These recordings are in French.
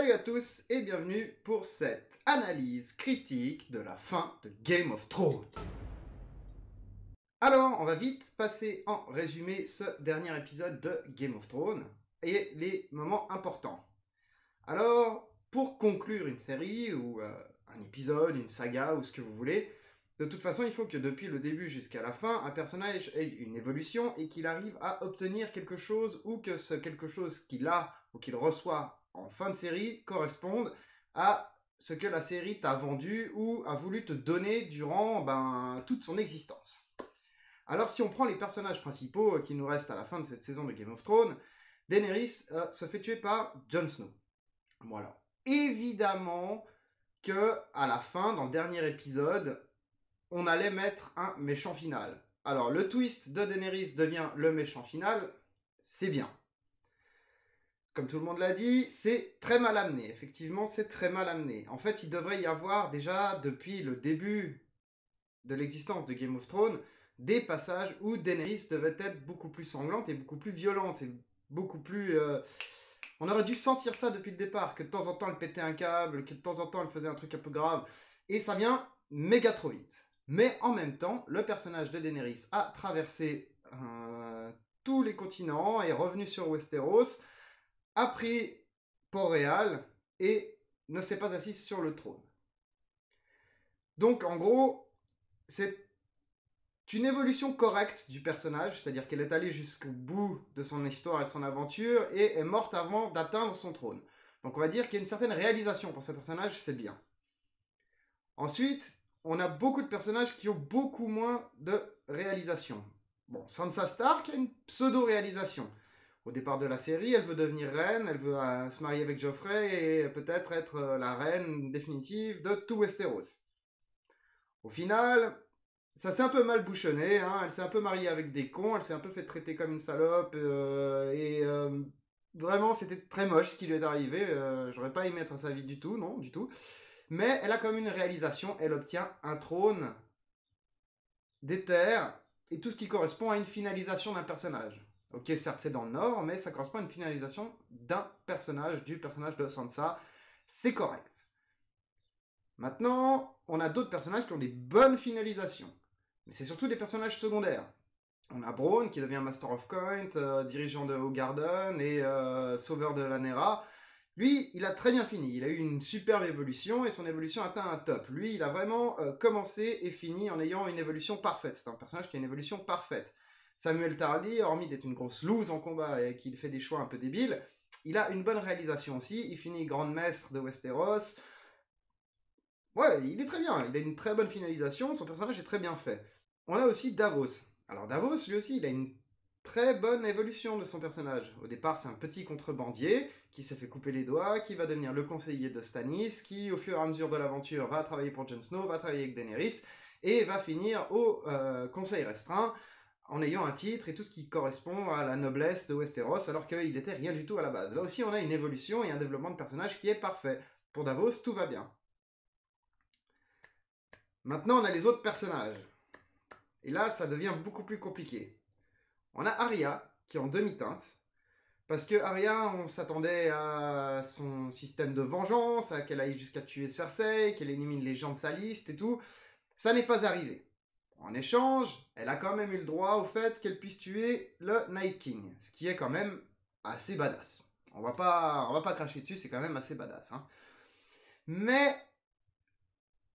Salut à tous et bienvenue pour cette analyse critique de la fin de Game of Thrones. Alors, on va vite passer en résumé ce dernier épisode de Game of Thrones et les moments importants. Alors, pour conclure une série ou un épisode, une saga ou ce que vous voulez, de toute façon, il faut que depuis le début jusqu'à la fin, un personnage ait une évolution et qu'il arrive à obtenir quelque chose ou que ce quelque chose qu'il a ou qu'il reçoit en fin de série corresponde à ce que la série t'a vendu ou a voulu te donner durant toute son existence. Alors si on prend les personnages principaux qui nous restent à la fin de cette saison de Game of Thrones, Daenerys se fait tuer par Jon Snow. Voilà. Évidemment que à la fin, dans le dernier épisode, on allait mettre un méchant final. Alors le twist de Daenerys devient le méchant final, c'est bien. Comme tout le monde l'a dit, c'est très mal amené. Effectivement, c'est très mal amené. En fait, il devrait y avoir déjà, depuis le début de l'existence de Game of Thrones, des passages où Daenerys devait être beaucoup plus sanglante et beaucoup plus violente. Et beaucoup plus... On aurait dû sentir ça depuis le départ, que de temps en temps elle pétait un câble, que de temps en temps elle faisait un truc un peu grave. Et ça vient méga trop vite. Mais en même temps, le personnage de Daenerys a traversé tous les continents, est revenu sur Westeros, a pris Port-Réal et ne s'est pas assise sur le trône. Donc en gros, c'est une évolution correcte du personnage, c'est-à-dire qu'elle est allée jusqu'au bout de son histoire et de son aventure et est morte avant d'atteindre son trône. Donc on va dire qu'il y a une certaine réalisation pour ce personnage, c'est bien. Ensuite, on a beaucoup de personnages qui ont beaucoup moins de réalisation. Bon, Sansa Stark a une pseudo-réalisation. Au départ de la série, elle veut devenir reine, elle veut se marier avec Joffrey et peut-être être la reine définitive de tout Westeros. Au final, ça s'est un peu mal bouchonné, hein. Elle s'est un peu mariée avec des cons, elle s'est un peu fait traiter comme une salope, vraiment c'était très moche ce qui lui est arrivé, j'aurais pas aimé être à sa vie du tout, non, du tout. Mais elle a quand même une réalisation, elle obtient un trône des terres et tout ce qui correspond à une finalisation d'un personnage. Ok, certes c'est dans le Nord, mais ça correspond à une finalisation d'un personnage, du personnage de Sansa. C'est correct. Maintenant, on a d'autres personnages qui ont des bonnes finalisations. Mais c'est surtout des personnages secondaires. On a Bronn qui devient Master of Coin, dirigeant de Highgarden et sauveur de Lanera. Lui, il a très bien fini. Il a eu une superbe évolution et son évolution atteint un top. Lui, il a vraiment commencé et fini en ayant une évolution parfaite. C'est un personnage qui a une évolution parfaite. Samuel Tarly, hormis d'être une grosse loose en combat et qu'il fait des choix un peu débiles, il a une bonne réalisation aussi. Il finit grande maître de Westeros. Ouais, il est très bien. Il a une très bonne finalisation. Son personnage est très bien fait. On a aussi Davos. Alors Davos, lui aussi, il a une très bonne évolution de son personnage. Au départ, c'est un petit contrebandier qui s'est fait couper les doigts, qui va devenir le conseiller de Stannis, qui, au fur et à mesure de l'aventure, va travailler pour Jon Snow, va travailler avec Daenerys, et va finir au conseil restreint, en ayant un titre et tout ce qui correspond à la noblesse de Westeros, alors qu'il n'était rien du tout à la base. Là aussi, on a une évolution et un développement de personnage qui est parfait. Pour Davos, tout va bien. Maintenant, on a les autres personnages. Et là, ça devient beaucoup plus compliqué. On a Arya, qui est en demi-teinte, parce que Arya, on s'attendait à son système de vengeance, à qu'elle aille jusqu'à tuer Cersei, qu'elle élimine les gens de sa liste et tout. Ça n'est pas arrivé. En échange, elle a quand même eu le droit au fait qu'elle puisse tuer le Night King, ce qui est quand même assez badass. On va pas cracher dessus, c'est quand même assez badass. Hein. Mais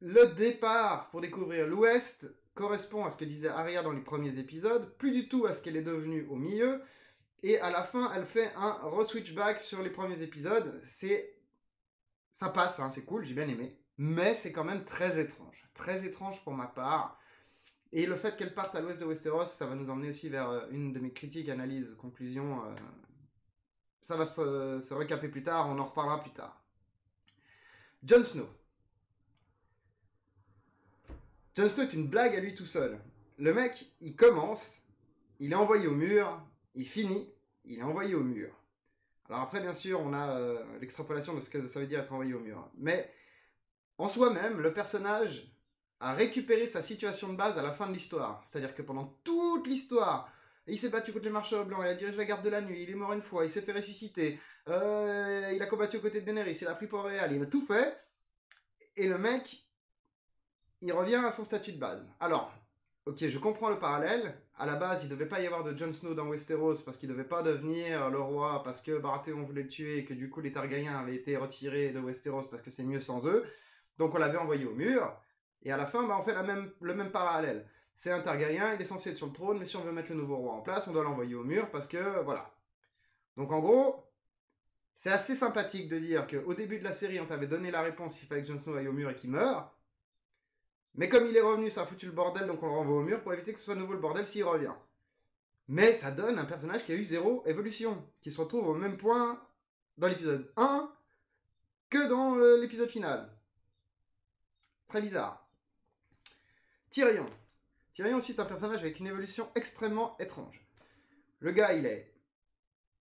le départ pour découvrir l'Ouest correspond à ce que disait Arya dans les premiers épisodes, plus du tout à ce qu'elle est devenue au milieu, et à la fin, elle fait un re-switchback sur les premiers épisodes. Ça passe, hein, c'est cool, j'ai bien aimé, mais c'est quand même très étrange pour ma part. Et le fait qu'elle parte à l'ouest de Westeros, ça va nous emmener aussi vers une de mes critiques, analyses, conclusions. Ça va se recaper plus tard, on en reparlera plus tard. Jon Snow. Jon Snow est une blague à lui tout seul. Le mec, il commence, il est envoyé au mur, il finit, il est envoyé au mur. Alors après, bien sûr, on a l'extrapolation de ce que ça veut dire être envoyé au mur. Mais en soi-même, le personnage a récupéré sa situation de base à la fin de l'histoire. C'est-à-dire que pendant toute l'histoire, Il s'est battu contre les marcheurs blancs, il a dirigé la garde de la nuit, il est mort une fois, il s'est fait ressusciter, il a combattu aux côtés de Daenerys, il a pris Port-Réal, il a tout fait. Et le mec, il revient à son statut de base. Alors, ok, je comprends le parallèle. À la base, il ne devait pas y avoir de Jon Snow dans Westeros parce qu'il ne devait pas devenir le roi, parce que Baratheon voulait le tuer et que du coup les Targaryens avaient été retirés de Westeros parce que c'est mieux sans eux. Donc on l'avait envoyé au mur. Et à la fin, on fait le même parallèle. C'est un Targaryen, il est censé être sur le trône, mais si on veut mettre le nouveau roi en place, on doit l'envoyer au mur parce que voilà. Donc en gros, c'est assez sympathique de dire qu'au début de la série, on t'avait donné la réponse qu'il fallait que Jon Snow aille au mur et qu'il meure. Mais comme il est revenu, ça a foutu le bordel, donc on le renvoie au mur pour éviter que ce soit nouveau le bordel s'il revient. Mais ça donne un personnage qui a eu 0 évolution, qui se retrouve au même point dans l'épisode 1 que dans l'épisode final. Très bizarre. Tyrion. Tyrion aussi c'est un personnage avec une évolution extrêmement étrange. Le gars il est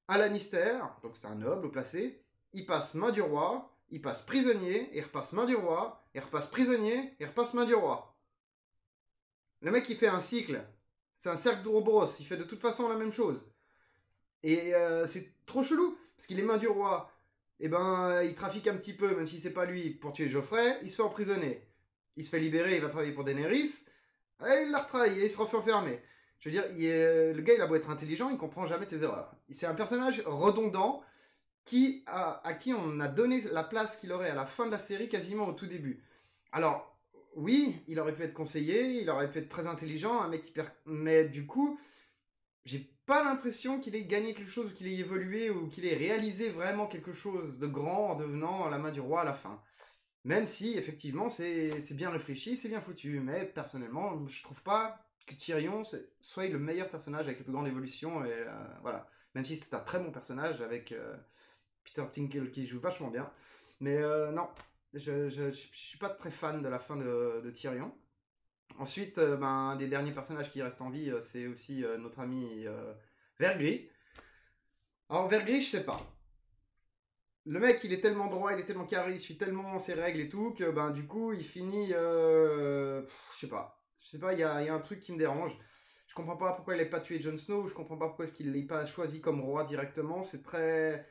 à Lannister, donc c'est un noble au placé, il passe main du roi, il passe prisonnier, il repasse main du roi, il repasse prisonnier, il repasse main du roi. Le mec il fait un cycle, c'est un cercle d'Ouroboros, il fait de toute façon la même chose. Et c'est trop chelou, parce qu'il est main du roi, et ben il trafique un petit peu, même si c'est pas lui, pour tuer Geoffrey, il se fait emprisonner. Il se fait libérer, il va travailler pour Daenerys, et il la retravaille, et il se refait enfermer. Je veux dire, le gars il a beau être intelligent, il comprend jamais de ses erreurs. C'est un personnage redondant, à qui on a donné la place qu'il aurait à la fin de la série quasiment au tout début. Alors, oui, il aurait pu être conseiller, il aurait pu être très intelligent, un mec hyper... Mais du coup, j'ai pas l'impression qu'il ait gagné quelque chose, ou qu'il ait évolué, ou qu'il ait réalisé vraiment quelque chose de grand en devenant la main du roi à la fin. Même si, effectivement, c'est bien réfléchi, c'est bien foutu. Mais personnellement, je trouve pas que Tyrion soit le meilleur personnage avec la plus grande évolution. Et voilà. Même si c'est un très bon personnage avec Peter Tinkle qui joue vachement bien. Mais non, je suis pas très fan de la fin de Tyrion. Ensuite, un des derniers personnages qui reste en vie, c'est aussi notre ami Vergris. Alors Vergris, je sais pas. Le mec, il est tellement droit, il est tellement carré, il suit tellement ses règles et tout, que du coup, il finit... je sais pas. Je sais pas, il y a un truc qui me dérange. Je comprends pas pourquoi il n'a pas tué Jon Snow, je comprends pas pourquoi est-ce qu'il l'ait pas choisi comme roi directement, c'est très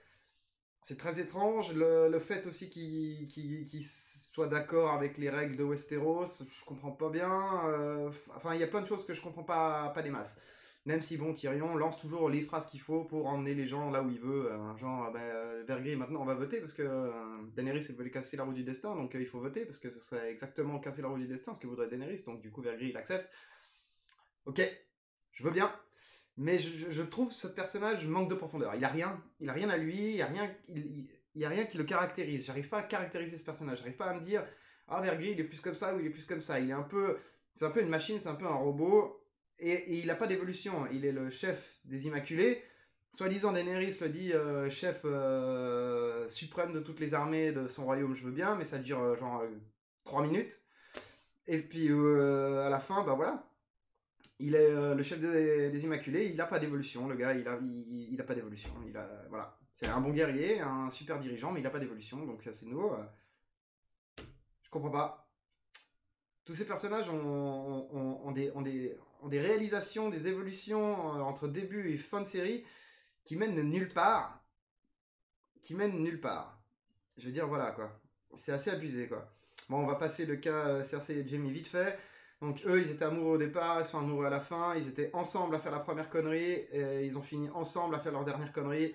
étrange. Le fait aussi qu'il soit d'accord avec les règles de Westeros, je comprends pas bien. Enfin, il y a plein de choses que je comprends pas des masses. Même si, bon, Tyrion lance toujours les phrases qu'il faut pour emmener les gens là où il veut. Genre, Vergris, maintenant on va voter parce que Daenerys elle veut casser la roue du destin, donc il faut voter parce que ce serait exactement casser la roue du destin, ce que voudrait Daenerys, donc du coup Vergris il accepte. Ok, je veux bien. Mais je trouve ce personnage manque de profondeur. Il a rien à lui, il y a rien qui le caractérise. J'arrive pas à caractériser ce personnage. J'arrive pas à me dire, ah Vergris il est plus comme ça ou il est plus comme ça. C'est un peu une machine, c'est un peu un robot. Et il n'a pas d'évolution. Il est le chef des Immaculés. Soi-disant Daenerys le dit chef suprême de toutes les armées de son royaume, je veux bien, mais ça dure 3 minutes. Et puis à la fin, voilà. Il est le chef des Immaculés, il n'a pas d'évolution, le gars, il a pas d'évolution. Voilà. C'est un bon guerrier, un super dirigeant, mais il n'a pas d'évolution, donc c'est nouveau. Je comprends pas. Tous ces personnages ont des réalisations, des évolutions entre début et fin de série qui mènent nulle part. Je veux dire, voilà, quoi. C'est assez abusé, quoi. Bon, on va passer le cas Cersei et Jaime vite fait. Donc eux, ils étaient amoureux au départ, ils sont amoureux à la fin, ils étaient ensemble à faire la première connerie, et ils ont fini ensemble à faire leur dernière connerie.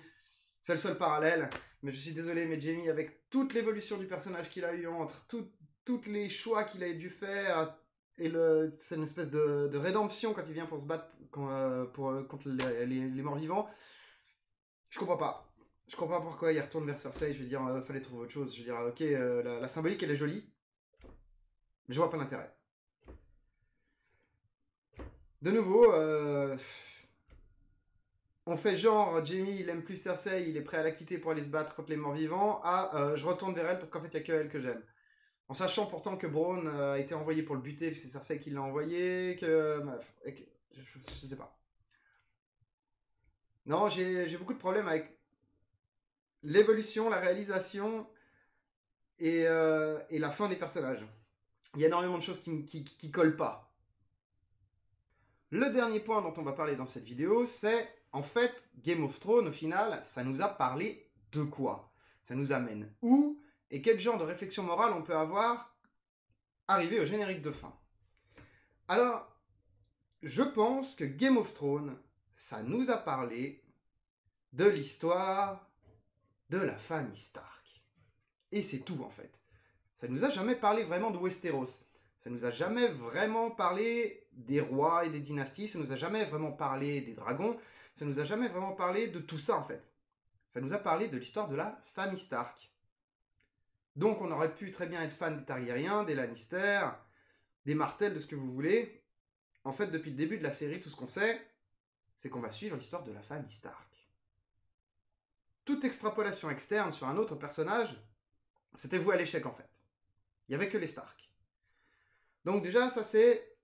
C'est le seul parallèle, mais je suis désolé, mais Jaime, avec toute l'évolution du personnage qu'il a eu entre tous les choix qu'il a dû faire, et c'est une espèce de rédemption quand il vient pour se battre contre les morts vivants, je comprends pas. Je comprends pas pourquoi il retourne vers Cersei, je veux dire, fallait trouver autre chose. Je veux dire, ok, la symbolique elle est jolie, mais je vois pas l'intérêt. De nouveau, on fait genre, Jaime il aime plus Cersei, il est prêt à la quitter pour aller se battre contre les morts vivants, je retourne vers elle parce qu'en fait il n'y a que elle que j'aime. En sachant pourtant que Bronn a été envoyé pour le buter, c'est Cersei qui l'a envoyé, je sais pas. Non, j'ai beaucoup de problèmes avec l'évolution, la réalisation et la fin des personnages. Il y a énormément de choses qui collent pas. Le dernier point dont on va parler dans cette vidéo, c'est en fait Game of Thrones, au final, ça nous a parlé de quoi? Ça nous amène où? Et quel genre de réflexion morale on peut avoir arrivé au générique de fin? Alors, je pense que Game of Thrones, ça nous a parlé de l'histoire de la famille Stark. Et c'est tout en fait. Ça nous a jamais parlé vraiment de Westeros. Ça nous a jamais vraiment parlé des rois et des dynasties. Ça nous a jamais vraiment parlé des dragons. Ça nous a jamais vraiment parlé de tout ça en fait. Ça nous a parlé de l'histoire de la famille Stark. Donc on aurait pu très bien être fan des Targaryens, des Lannister, des Martell, de ce que vous voulez. En fait, depuis le début de la série, tout ce qu'on sait, c'est qu'on va suivre l'histoire de la famille Stark. Toute extrapolation externe sur un autre personnage, c'était voué à l'échec en fait. Il n'y avait que les Stark. Donc déjà, ça c'est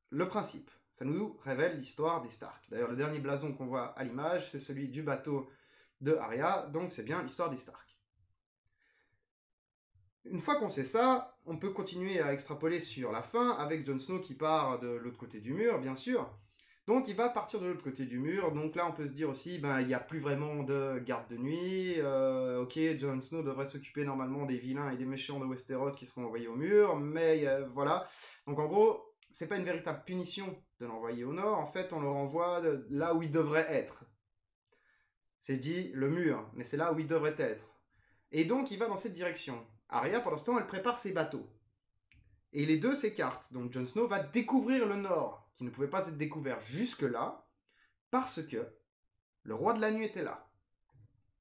le principe. Ça nous révèle l'histoire des Stark. D'ailleurs, le dernier blason qu'on voit à l'image, c'est celui du bateau de Arya, donc c'est bien l'histoire des Stark. Une fois qu'on sait ça, on peut continuer à extrapoler sur la fin, avec Jon Snow qui part de l'autre côté du mur, bien sûr. Donc il va partir de l'autre côté du mur, donc là on peut se dire aussi, il n'y a plus vraiment de garde de nuit, ok, Jon Snow devrait s'occuper normalement des vilains et des méchants de Westeros qui seront envoyés au mur, mais voilà. Donc en gros, c'est pas une véritable punition de l'envoyer au nord, en fait on le renvoie là où il devrait être. C'est dit le mur, mais c'est là où il devrait être. Et donc il va dans cette direction. Arya, pendant ce temps, elle prépare ses bateaux. Et les deux s'écartent. Donc Jon Snow va découvrir le nord, qui ne pouvait pas être découvert jusque-là, parce que le roi de la nuit était là.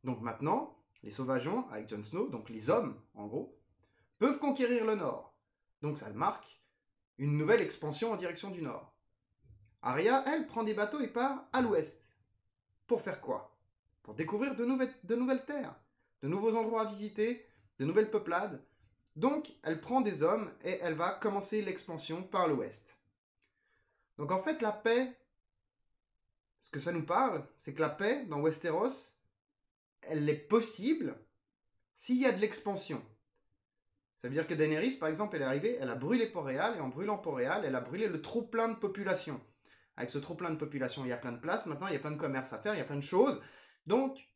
Donc maintenant, les sauvageons, avec Jon Snow, donc les hommes, en gros, peuvent conquérir le nord. Donc ça marque une nouvelle expansion en direction du nord. Arya, elle, prend des bateaux et part à l'ouest. Pour faire quoi? Pour découvrir de nouvelles terres, de nouveaux endroits à visiter, de nouvelles peuplades. Donc, elle prend des hommes et elle va commencer l'expansion par l'ouest. Donc en fait, la paix, ce que ça nous parle, c'est que la paix dans Westeros, elle est possible s'il y a de l'expansion. Ça veut dire que Daenerys, par exemple, elle est arrivée, elle a brûlé Port-Réal, et en brûlant Port-Réal, elle a brûlé le trop-plein de population. Avec ce trop-plein de population, il y a plein de places, maintenant il y a plein de commerces à faire, il y a plein de choses. Donc,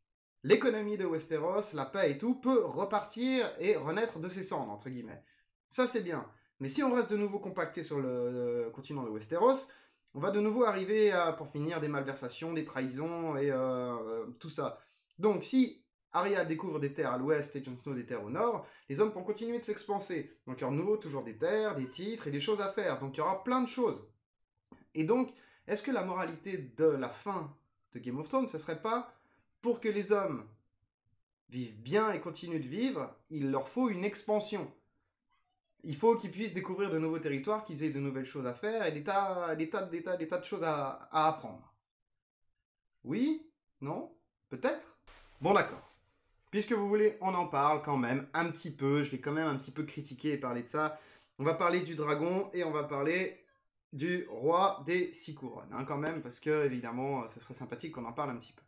l'économie de Westeros, la paix et tout, peut repartir et renaître de ses cendres, entre guillemets. Ça, c'est bien. Mais si on reste de nouveau compacté sur le continent de Westeros, on va de nouveau arriver à, pour finir, des malversations, des trahisons et tout ça. Donc, si Arya découvre des terres à l'ouest et Jon Snow des terres au nord, les hommes vont continuer de s'expanser. Donc, il y aura de nouveau toujours des terres, des titres et des choses à faire. Donc, il y aura plein de choses. Et donc, est-ce que la moralité de la fin de Game of Thrones, ce serait pas pour que les hommes vivent bien et continuent de vivre, il leur faut une expansion. Il faut qu'ils puissent découvrir de nouveaux territoires, qu'ils aient de nouvelles choses à faire et des tas de choses à apprendre. Oui? Non? Peut-être? Bon, d'accord. Puisque vous voulez, on en parle quand même un petit peu. Je vais quand même un petit peu critiquer et parler de ça. On va parler du dragon et on va parler du roi des 6 couronnes, hein, quand même, parce que, évidemment, ce serait sympathique qu'on en parle un petit peu.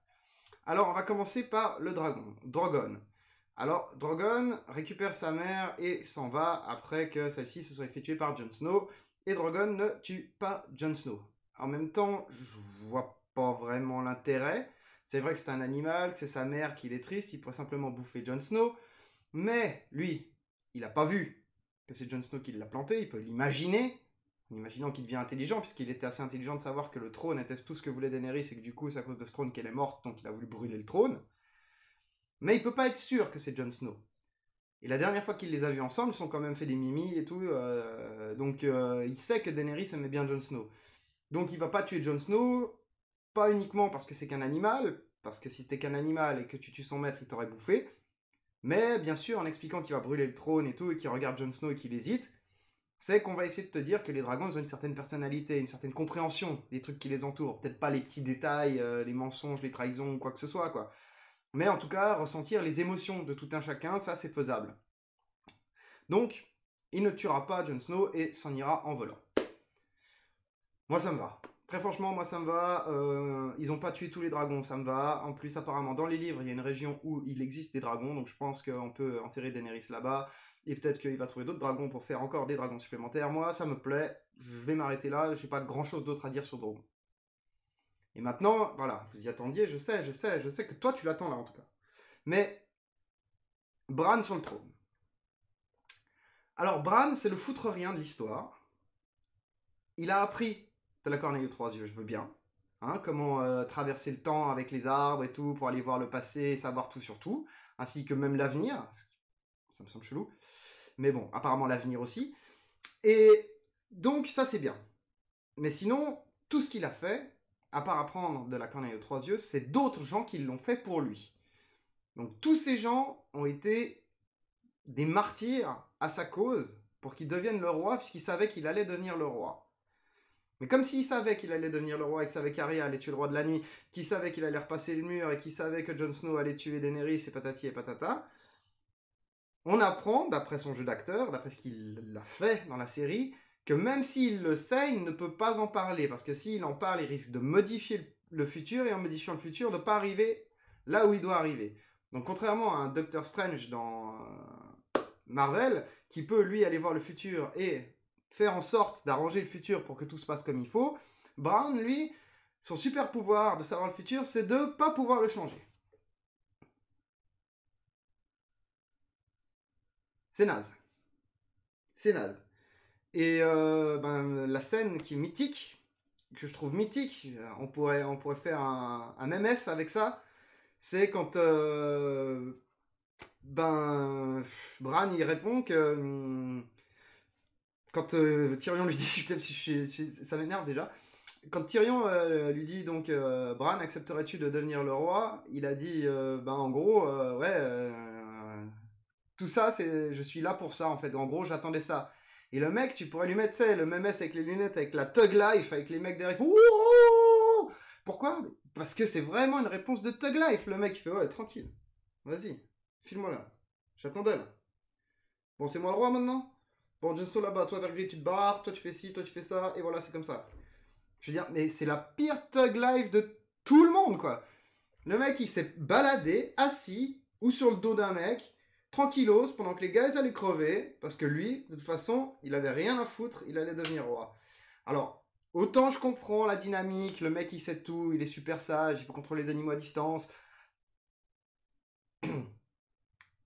Alors, on va commencer par le dragon, Drogon. Alors, Drogon récupère sa mère et s'en va après que celle-ci se soit fait tuer par Jon Snow. Et Drogon ne tue pas Jon Snow. En même temps, je vois pas vraiment l'intérêt. C'est vrai que c'est un animal, que c'est sa mère qui est triste, il pourrait simplement bouffer Jon Snow. Mais lui, il n'a pas vu que c'est Jon Snow qui l'a planté, il peut l'imaginer, en imaginant qu'il devient intelligent, puisqu'il était assez intelligent de savoir que le trône était tout ce que voulait Daenerys et que du coup, c'est à cause de ce trône qu'elle est morte, donc il a voulu brûler le trône. Mais il peut pas être sûr que c'est Jon Snow. Et la dernière fois qu'il les a vus ensemble, ils sont quand même fait des mimis et tout, donc il sait que Daenerys aimait bien Jon Snow. Donc il va pas tuer Jon Snow, pas uniquement parce que c'est qu'un animal, parce que si c'était qu'un animal et que tu tues son maître, il t'aurait bouffé, mais bien sûr en expliquant qu'il va brûler le trône et tout, et qu'il regarde Jon Snow et qu'il hésite, c'est qu'on va essayer de te dire que les dragons ils ont une certaine personnalité, une certaine compréhension des trucs qui les entourent. Peut-être pas les petits détails, les mensonges, les trahisons ou quoi que ce soit, quoi. Mais en tout cas, ressentir les émotions de tout un chacun, ça c'est faisable. Donc, il ne tuera pas Jon Snow et s'en ira en volant. Moi ça me va. Très franchement, moi ça me va. Ils n'ont pas tué tous les dragons, ça me va. En plus, apparemment, dans les livres, il y a une région où il existe des dragons, donc je pense qu'on peut enterrer Daenerys là-bas. Et peut-être qu'il va trouver d'autres dragons pour faire encore des dragons supplémentaires. Moi, ça me plaît. Je vais m'arrêter là. J'ai pas grand chose d'autre à dire sur Et maintenant, voilà, vous y attendiez, je sais que toi tu l'attends là en tout cas. Mais Bran sur le trône. Alors Bran, c'est le foutre-rien de l'histoire. Il a appris de la corneille aux trois yeux, je veux bien. Hein, comment traverser le temps avec les arbres et tout, pour aller voir le passé et savoir tout sur tout, ainsi que même l'avenir. Ça me semble chelou. Mais bon, apparemment l'avenir aussi. Et donc ça c'est bien. Mais sinon, tout ce qu'il a fait, à part apprendre de la corneille aux trois yeux, c'est d'autres gens qui l'ont fait pour lui. Donc tous ces gens ont été des martyrs à sa cause pour qu'il devienne le roi, puisqu'il savait qu'il allait devenir le roi. Mais comme s'il savait qu'il allait devenir le roi, et qu'il savait qu'Arya allait tuer le roi de la nuit, qu'il savait qu'il allait repasser le mur, et qu'il savait que Jon Snow allait tuer Daenerys et patati et patata, on apprend, d'après son jeu d'acteur, d'après ce qu'il a fait dans la série, que même s'il le sait, il ne peut pas en parler, parce que s'il en parle, il risque de modifier le futur, et en modifiant le futur, de ne pas arriver là où il doit arriver. Donc contrairement à un Doctor Strange dans Marvel, qui peut lui aller voir le futur et faire en sorte d'arranger le futur pour que tout se passe comme il faut, Bran, lui, son super pouvoir de savoir le futur, c'est de ne pas pouvoir le changer. C'est naze. C'est naze. Et la scène qui est mythique, que je trouve mythique, on pourrait faire un MMS avec ça, c'est quand Bran il répond que quand Tyrion lui dit, ça m'énerve déjà, quand Tyrion lui dit donc Bran, accepterais-tu de devenir le roi, il a dit en gros tout ça c'est je suis là pour ça en fait, en gros j'attendais ça. Et le mec, tu pourrais lui mettre, le même S avec les lunettes, avec la Thug Life, avec les mecs derrière. Ouh, pourquoi? Parce que c'est vraiment une réponse de Thug Life. Le mec, il fait, ouais, tranquille. Vas-y, file-moi là. J'attendais là. Bon, c'est moi le roi maintenant? Bon, Jon Snow là-bas, toi, Vergris, tu te barres, toi, tu fais ci, toi, tu fais ça, et voilà, c'est comme ça. Je veux dire, mais c'est la pire Thug Life de tout le monde, quoi. Le mec, il s'est baladé, assis, ou sur le dos d'un mec, tranquillos, pendant que les gars, ils allaient crever, parce que lui, de toute façon, il avait rien à foutre, il allait devenir roi. Alors, autant je comprends la dynamique, le mec, il sait tout, il est super sage, il peut contrôler les animaux à distance.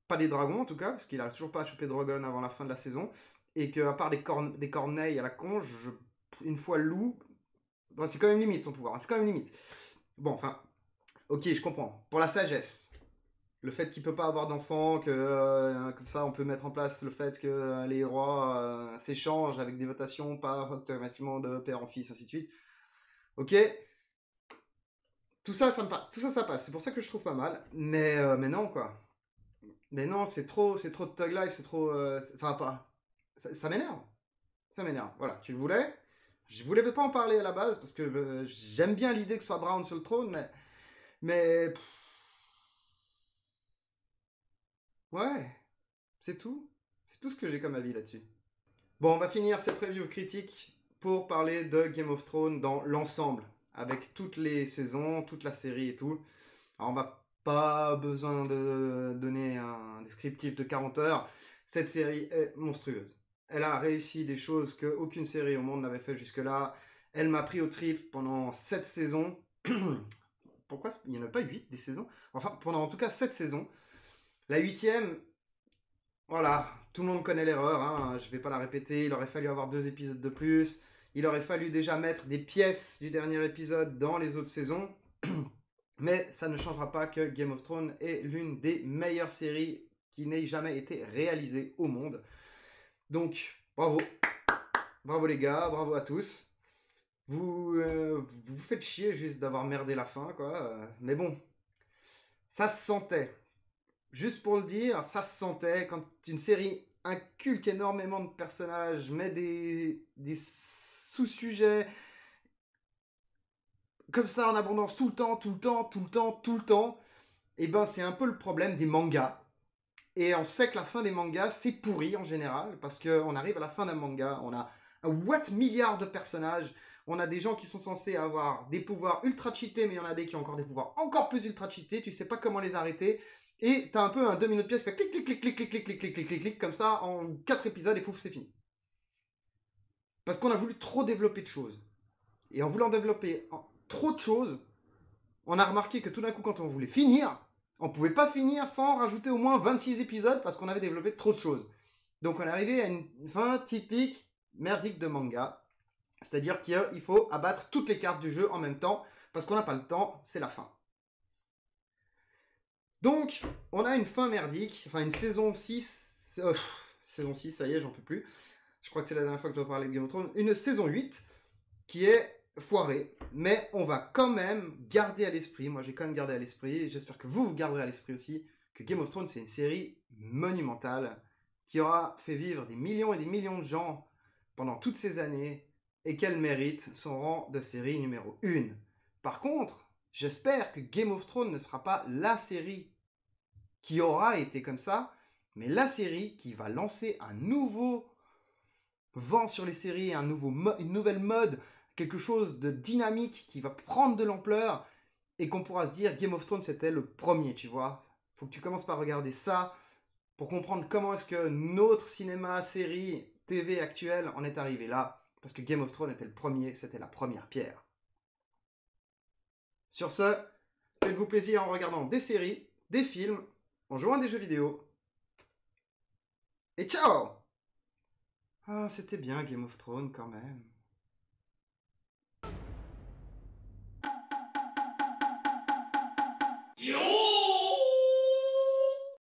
Pas des dragons, en tout cas, parce qu'il n'arrive toujours pas à choper Drogon avant la fin de la saison, et qu'à part des corneilles à la con, une fois le loup, bon, c'est quand même limite son pouvoir, c'est quand même limite. Bon, enfin, ok, je comprends. Pour la sagesse. Le fait qu'il peut pas avoir d'enfant, que comme ça on peut mettre en place le fait que les rois s'échangent avec des votations, pas automatiquement de père en fils, ainsi de suite. Ok, tout ça, ça me passe. Tout ça, ça passe. C'est pour ça que je trouve pas mal. Mais non, quoi. Mais non, c'est trop de Thug Life, c'est trop. Ça va pas. Ça m'énerve. Ça m'énerve. Voilà, tu le voulais. Je voulais pas en parler à la base parce que j'aime bien l'idée que ce soit Brown sur le trône, mais ouais, c'est tout. C'est tout ce que j'ai comme avis là-dessus. Bon, on va finir cette review critique pour parler de Game of Thrones dans l'ensemble, avec toutes les saisons, toute la série et tout. Alors, on va pas besoin de donner un descriptif de 40 heures. Cette série est monstrueuse. Elle a réussi des choses qu'aucune série au monde n'avait fait jusque-là. Elle m'a pris au trip pendant 7 saisons. Pourquoi il n'y en a pas 8 des saisons? Enfin, pendant en tout cas 7 saisons. La 8e, voilà, tout le monde connaît l'erreur, hein, je vais pas la répéter, il aurait fallu avoir 2 épisodes de plus, il aurait fallu déjà mettre des pièces du dernier épisode dans les autres saisons, mais ça ne changera pas que Game of Thrones est l'une des meilleures séries qui n'ait jamais été réalisée au monde. Donc, bravo, bravo les gars, bravo à tous. Vous vous faites chier juste d'avoir merdé la fin, quoi, mais bon, ça se sentait. Juste pour le dire, ça se sentait quand une série inculque énormément de personnages, met des sous-sujets comme ça en abondance tout le temps, et ben c'est un peu le problème des mangas. Et on sait que la fin des mangas, c'est pourri en général, parce qu'on arrive à la fin d'un manga, on a un milliard de personnages, on a des gens qui sont censés avoir des pouvoirs ultra cheatés, mais il y en a des qui ont encore des pouvoirs encore plus ultra cheatés, tu sais pas comment les arrêter. Et t'as un peu un 2 minutes pièce, fait clic, clic, clic, clic, clic, clic, clic, clic, clic, clic, clic, comme ça, en 4 épisodes, et pouf, c'est fini. Parce qu'on a voulu trop développer de choses. Et en voulant développer trop de choses. On a remarqué que tout d'un coup, quand on voulait finir, on pouvait pas finir sans rajouter au moins 26 épisodes parce qu'on avait développé trop de choses. Donc on est arrivé à une fin typique merdique de manga. C'est-à-dire qu'il faut abattre toutes les cartes du jeu en même temps parce qu'on n'a pas le temps, c'est la fin. Donc, on a une fin merdique, enfin une saison 6, saison 6, ça y est, j'en peux plus. Je crois que c'est la dernière fois que je dois parler de Game of Thrones. Une saison 8 qui est foirée, mais on va quand même garder à l'esprit, moi j'ai quand même gardé à l'esprit, et j'espère que vous garderez à l'esprit aussi, que Game of Thrones c'est une série monumentale qui aura fait vivre des millions et des millions de gens pendant toutes ces années et qu'elle mérite son rang de série numéro 1. Par contre, j'espère que Game of Thrones ne sera pas la série qui aura été comme ça, mais la série qui va lancer un nouveau vent sur les séries, une nouvelle mode, quelque chose de dynamique qui va prendre de l'ampleur et qu'on pourra se dire Game of Thrones c'était le premier, tu vois. Faut que tu commences par regarder ça pour comprendre comment est-ce que notre cinéma, série, TV actuel en est arrivé là, parce que Game of Thrones était le premier, c'était la première pierre. Sur ce, faites-vous plaisir en regardant des séries, des films, en jouant à des jeux vidéo. Et ciao! Ah, c'était bien Game of Thrones quand même.